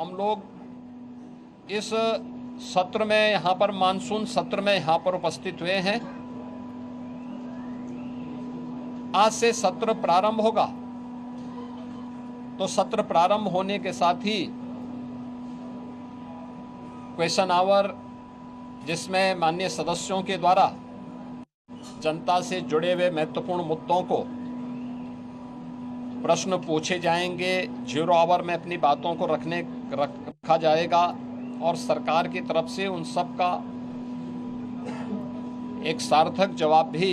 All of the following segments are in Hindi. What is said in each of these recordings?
हम लोग इस सत्र में यहाँ पर मानसून सत्र में यहाँ पर उपस्थित हुए हैं। आज से सत्र प्रारंभ होगा, तो सत्र प्रारंभ होने के साथ ही क्वेश्चन आवर, जिसमें माननीय सदस्यों के द्वारा जनता से जुड़े हुए महत्वपूर्ण मुद्दों को प्रश्न पूछे जाएंगे। 0 आवर में अपनी बातों को रखा जाएगा और सरकार की तरफ से उन सब का एक सार्थक जवाब भी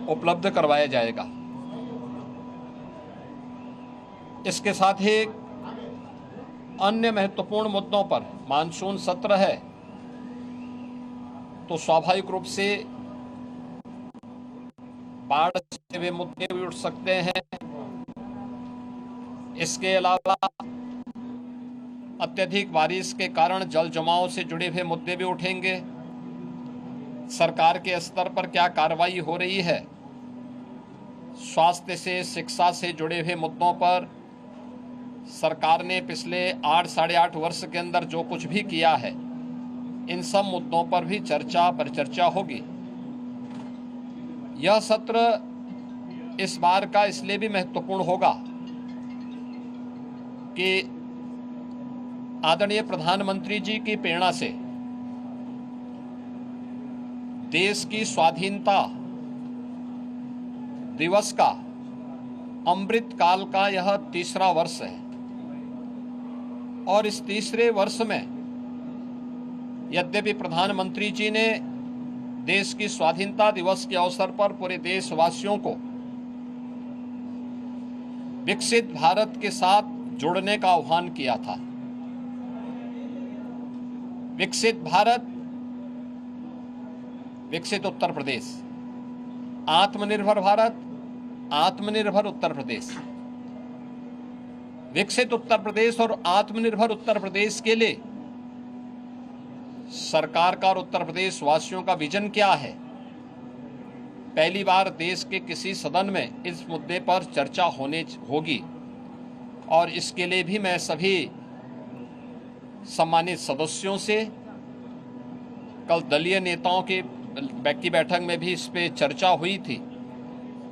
उपलब्ध करवाया जाएगा। इसके साथ ही अन्य महत्वपूर्ण मुद्दों पर मानसून सत्र है, तो स्वाभाविक रूप से बाढ़ से वे मुद्दे भी उठ सकते हैं। इसके अलावा अत्यधिक बारिश के कारण जल जमाव से जुड़े हुए मुद्दे भी उठेंगे। सरकार के स्तर पर क्या कार्रवाई हो रही है, स्वास्थ्य से शिक्षा से जुड़े हुए मुद्दों पर सरकार ने पिछले 8 साढ़े 8 वर्ष के अंदर जो कुछ भी किया है, इन सब मुद्दों पर भी परिचर्चा होगी। यह सत्र इस बार का इसलिए भी महत्वपूर्ण होगा कि आदरणीय प्रधानमंत्री जी की प्रेरणा से देश की स्वाधीनता दिवस का अमृत काल का यह 3रा वर्ष है और इस 3रे वर्ष में यद्यपि प्रधानमंत्री जी ने देश की स्वाधीनता दिवस के अवसर पर पूरे देशवासियों को विकसित भारत के साथ जुड़ने का आह्वान किया था। विकसित भारत, विकसित उत्तर प्रदेश, आत्मनिर्भर भारत, आत्मनिर्भर उत्तर प्रदेश। विकसित उत्तर प्रदेश और आत्मनिर्भर उत्तर प्रदेश के लिए सरकार का और उत्तर प्रदेश वासियों का विजन क्या है, पहली बार देश के किसी सदन में इस मुद्दे पर चर्चा होगी और इसके लिए भी मैं सभी सम्मानित सदस्यों से कल दलीय नेताओं की बैठक में भी इस पे चर्चा हुई थी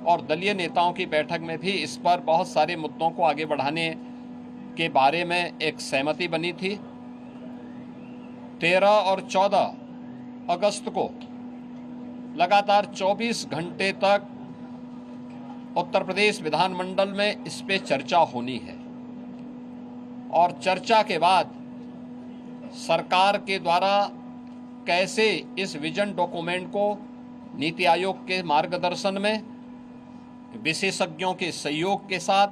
और दलीय नेताओं की बैठक में भी इस पर बहुत सारे मुद्दों को आगे बढ़ाने के बारे में एक सहमति बनी थी। 13 और 14 अगस्त को लगातार 24 घंटे तक उत्तर प्रदेश विधानमंडल में इस पे चर्चा होनी है और चर्चा के बाद सरकार के द्वारा कैसे इस विजन डॉक्यूमेंट को नीति आयोग के मार्गदर्शन में विशेषज्ञों के सहयोग के साथ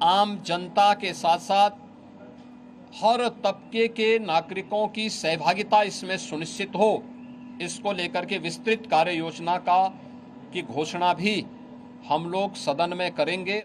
आम जनता के साथ साथ हर तबके के नागरिकों की सहभागिता इसमें सुनिश्चित हो, इसको लेकर के विस्तृत कार्य योजना की घोषणा भी हम लोग सदन में करेंगे।